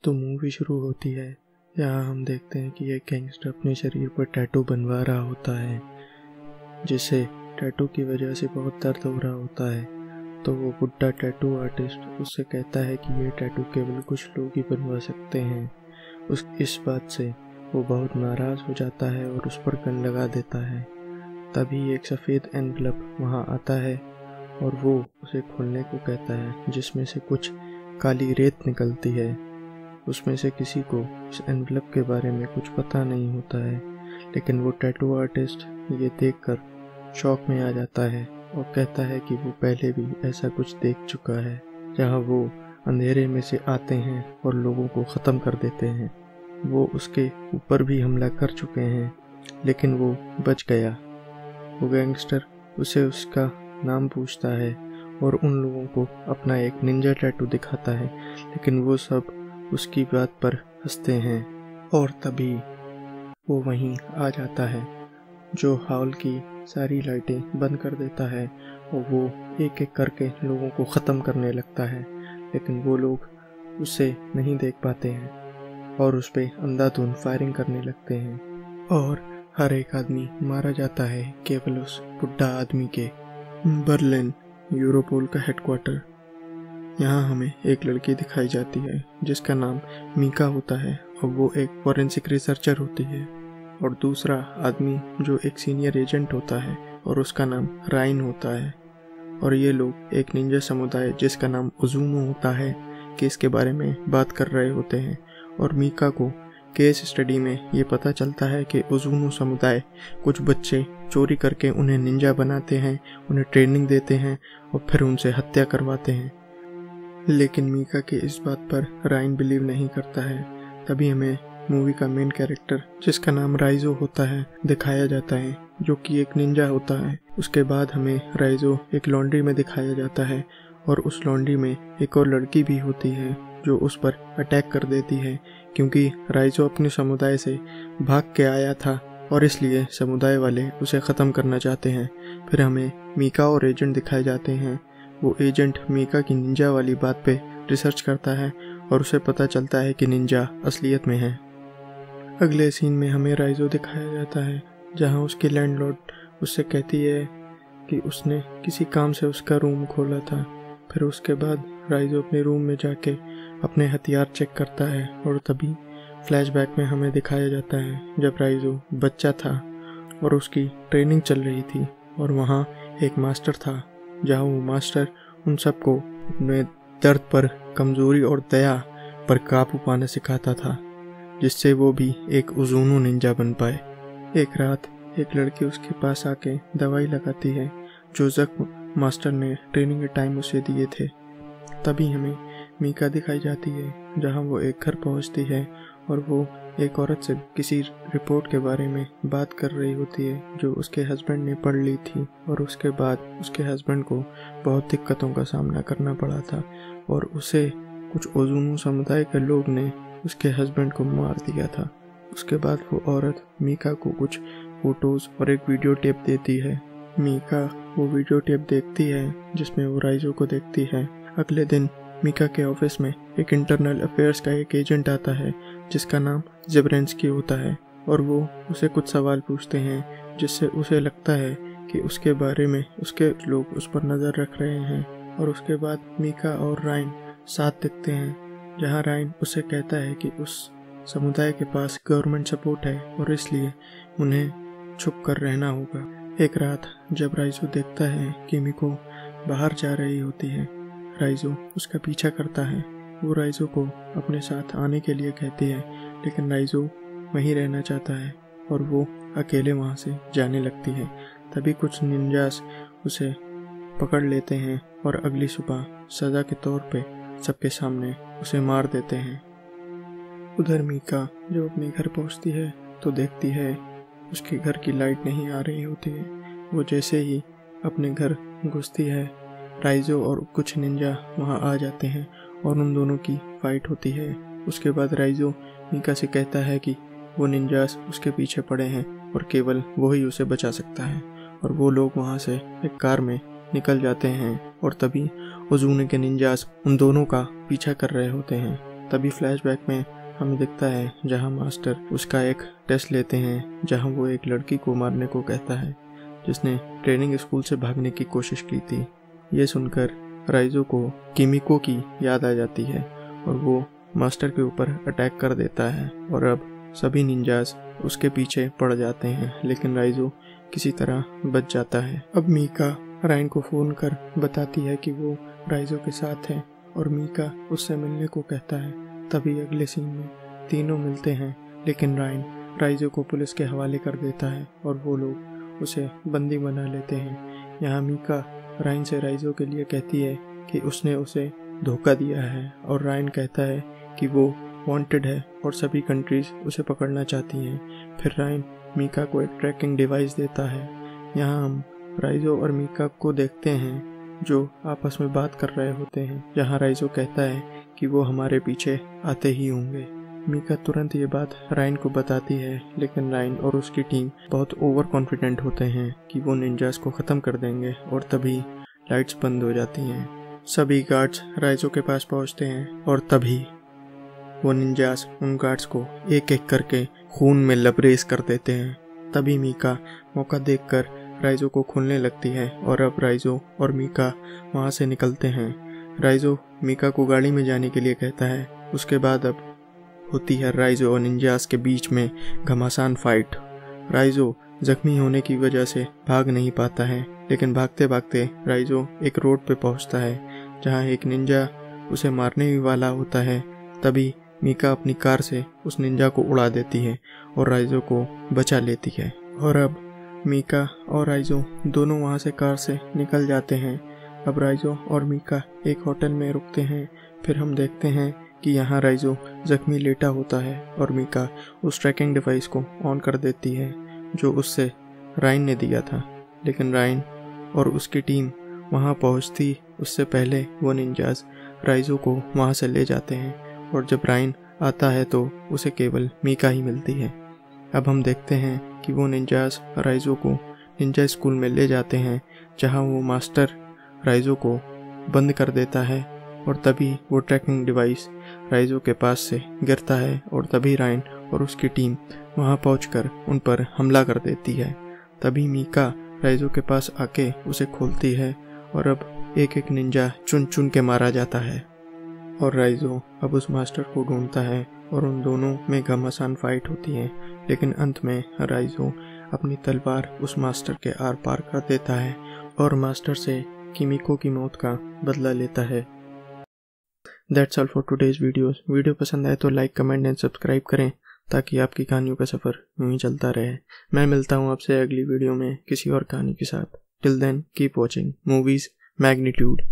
तो मूवी शुरू होती है। यहाँ हम देखते हैं कि एक गैंगस्टर अपने शरीर पर टैटू बनवा रहा होता है, जिसे टैटू की वजह से बहुत दर्द हो रहा होता है। तो वो बुड्ढा टैटू आर्टिस्ट उससे कहता है कि ये टैटू केवल कुछ लोग ही बनवा सकते हैं। इस बात से वो बहुत नाराज़ हो जाता है और उस पर गन लगा देता है। तभी एक सफ़ेद एनवलप वहाँ आता है और वो उसे खोलने को कहता है, जिसमें से कुछ काली रेत निकलती है। उसमें से किसी को उस एनवलप के बारे में कुछ पता नहीं होता है, लेकिन वो टैटू आर्टिस्ट ये देखकर शॉक में आ जाता है और कहता है कि वो पहले भी ऐसा कुछ देख चुका है, जहाँ वो अंधेरे में से आते हैं और लोगों को ख़त्म कर देते हैं। वो उसके ऊपर भी हमला कर चुके हैं, लेकिन वो बच गया। वो गैंगस्टर उसे उसका नाम पूछता है और उन लोगों को अपना एक निंजा टैटू दिखाता है, लेकिन वो सब उसकी बात पर हंसते हैं। और तभी वो वहीं आ जाता है, जो हॉल की सारी लाइटें बंद कर देता है और वो एक एक करके लोगों को ख़त्म करने लगता है, लेकिन वो लोग उसे नहीं देख पाते हैं और उस पर अंधाधुंध फायरिंग करने लगते हैं और हर एक आदमी मारा जाता है, केवल उस बुड्ढा आदमी के। बर्लिन, यूरोपोल का हेडक्वार्टर। यहाँ हमें एक लड़की दिखाई जाती है जिसका नाम मीका होता है और वो एक फॉरेंसिक रिसर्चर होती है, और दूसरा आदमी जो एक सीनियर एजेंट होता है और उसका नाम राइन होता है। और ये लोग एक निंजा समुदाय जिसका नाम ओज़ुनो होता है कि इसके बारे में बात कर रहे होते हैं। और मीका को केस स्टडी में ये पता चलता है कि ओज़ुनो समुदाय कुछ बच्चे चोरी करके उन्हें निंजा बनाते हैं, उन्हें ट्रेनिंग देते हैं और फिर उनसे हत्या करवाते हैं। लेकिन मीका के इस बात पर राइन बिलीव नहीं करता है। तभी हमें मूवी का मेन कैरेक्टर, जिसका नाम राइजो होता है, दिखाया जाता है, जो कि एक निंजा होता है। उसके बाद हमें राइजो एक लॉन्ड्री में दिखाया जाता है और उस लॉन्ड्री में एक और लड़की भी होती है जो उस पर अटैक कर देती है, क्योंकि राइजो अपने समुदाय से भाग के आया था और इसलिए समुदाय वाले उसे ख़त्म करना चाहते हैं। फिर हमें मीका और एजेंट दिखाए जाते हैं। वो एजेंट मीका की निंजा वाली बात पे रिसर्च करता है और उसे पता चलता है कि निंजा असलियत में है। अगले सीन में हमें राइजो दिखाया जाता है, जहां उसकी लैंडलॉर्ड उससे कहती है कि उसने किसी काम से उसका रूम खोला था। फिर उसके बाद राइजो अपने रूम में जाके अपने हथियार चेक करता है और तभी फ्लैशबैक में हमें दिखाया जाता है जब राइजो बच्चा था और उसकी ट्रेनिंग चल रही थी और वहाँ एक मास्टर था, जहाँ वो मास्टर उन सबको अपने दर्द पर, कमज़ोरी और दया पर काबू पाना सिखाता था, जिससे वो भी एक ओज़ुनो निंजा बन पाए। एक रात एक लड़की उसके पास आके दवाई लगाती है जो जख्म मास्टर ने ट्रेनिंग के टाइम उसे दिए थे। तभी हमें मीका दिखाई जाती है, जहाँ वो एक घर पहुँचती है और वो एक औरत से किसी रिपोर्ट के बारे में बात कर रही होती है जो उसके हस्बैंड ने पढ़ ली थी, और उसके बाद उसके हस्बैंड को बहुत दिक्कतों का सामना करना पड़ा था और उसे कुछ ओज़ुनो समुदाय के लोग ने उसके हस्बैंड को मार दिया था। उसके बाद वो औरत मीका को कुछ फोटोज़ और एक वीडियो टेप देती है। मीका वो वीडियो टेप देखती है जिसमें वो राइजो को देखती है। अगले दिन मीका के ऑफिस में एक इंटरनल अफेयर्स का एक एजेंट आता है जिसका नाम ज़ेब्रेंस्की होता है और वो उसे कुछ सवाल पूछते हैं, जिससे उसे लगता है कि उसके बारे में उसके लोग उस पर नज़र रख रहे हैं। और उसके बाद मीका और राइन साथ दिखते हैं, जहाँ राइन उसे कहता है कि उस समुदाय के पास गवर्नमेंट सपोर्ट है और इसलिए उन्हें छुप कर रहना होगा। एक रात जब राइजो देखता है कि मीको बाहर जा रही होती है, राइजो उसका पीछा करता है। वो राइजो को अपने साथ आने के लिए कहती है, लेकिन राइजो वहीं रहना चाहता है और वो अकेले वहाँ से जाने लगती है। तभी कुछ निंजास उसे पकड़ लेते हैं और अगली सुबह सज़ा के तौर पे सबके सामने उसे मार देते हैं। उधर मीका जब अपने घर पहुँचती है तो देखती है उसके घर की लाइट नहीं आ रही होती है। वो जैसे ही अपने घर घुसती है, राइजो और कुछ निंजा वहाँ आ जाते हैं और उन दोनों की फाइट होती है। उसके बाद राइजो मीका से कहता है कि वो निंजास उसके पीछे पड़े हैं और केवल वो ही उसे बचा सकता है, और वो लोग वहाँ से एक कार में निकल जाते हैं। और तभी ओज़ुनो के निंजास उन दोनों का पीछा कर रहे होते हैं। तभी फ्लैशबैक में हमें दिखता है जहाँ मास्टर उसका एक टेस्ट लेते हैं, जहाँ वो एक लड़की को मारने को कहता है जिसने ट्रेनिंग स्कूल से भागने की कोशिश की थी। ये सुनकर राइजो को किमिको की याद आ जाती है और वो मास्टर के ऊपर अटैक कर देता है और अब सभी निंजास उसके पीछे पड़ जाते हैं, लेकिन राइजो किसी तरह बच जाता है। अब मीका राइन को फ़ोन कर बताती है कि वो राइजो के साथ है और मीका उससे मिलने को कहता है। तभी अगले सीन में तीनों मिलते हैं, लेकिन राइन राइजो को पुलिस के हवाले कर देता है और वो लोग उसे बंदी बना लेते हैं। यहाँ मीका राइन से राइजो के लिए कहती है कि उसने उसे धोखा दिया है और राइन कहता है कि वो वांटेड है और सभी कंट्रीज उसे पकड़ना चाहती हैं। फिर राइन मीका को एक ट्रैकिंग डिवाइस देता है। यहाँ हम राइजो और मीका को देखते हैं जो आपस में बात कर रहे होते हैं। यहाँ राइजो कहता है कि वो हमारे पीछे आते ही होंगे। मीका तुरंत ये बात राइन को बताती है, लेकिन राइन और उसकी टीम बहुत ओवर कॉन्फिडेंट होते हैं कि वो निंजास को ख़त्म कर देंगे और तभी लाइट्स बंद हो जाती हैं। सभी गार्ड्स राइजो के पास पहुंचते हैं और तभी वो निंजास उन गार्ड्स को एक एक करके खून में लबरेज कर देते हैं। तभी मीका मौका देखकर राइजो को खोलने लगती है और अब राइजो और मीका वहाँ से निकलते हैं। राइजो मीका को गाड़ी में जाने के लिए कहता है। उसके बाद अब होती है राइजो और निंजास के बीच में घमासान फाइट। राइजो जख्मी होने की वजह से भाग नहीं पाता है, लेकिन भागते भागते राइजो एक रोड पे पहुंचता है जहां एक निंजा उसे मारने ही वाला होता है। तभी मीका अपनी कार से उस निंजा को उड़ा देती है और राइजो को बचा लेती है और अब मीका और राइजो दोनों वहां से कार से निकल जाते हैं। अब राइजो और मीका एक होटल में रुकते हैं। फिर हम देखते हैं कि यहाँ राइजो जख्मी लेटा होता है और मीका उस ट्रैकिंग डिवाइस को ऑन कर देती है जो उससे राइन ने दिया था, लेकिन राइन और उसकी टीम वहाँ पहुँचती उससे पहले वो निंजास राइजो को वहाँ से ले जाते हैं और जब राइन आता है तो उसे केवल मीका ही मिलती है। अब हम देखते हैं कि वो निंजास राइजो को निंजा स्कूल में ले जाते हैं जहाँ वो मास्टर राइजो को बंद कर देता है और तभी वो ट्रैकिंग डिवाइस राइजो के पास से गिरता है और तभी राइन और उसकी टीम वहाँ पहुंचकर उन पर हमला कर देती है। तभी मीका राइजो के पास आके उसे खोलती है और अब एक एक निंजा चुन चुन के मारा जाता है और राइजो अब उस मास्टर को ढूंढता है और उन दोनों में घमासान फाइट होती है, लेकिन अंत में राइजो अपनी तलवार उस मास्टर के आर पार कर देता है और मास्टर से किमिको की मौत का बदला लेता है। That's all for today's videos। Video पसंद आए तो लाइक, कमेंट एंड सब्सक्राइब करें ताकि आपकी कहानियों का सफ़र यूं ही चलता रहे। मैं मिलता हूँ आपसे अगली वीडियो में किसी और कहानी के साथ। Till then, keep watching movies magnitude।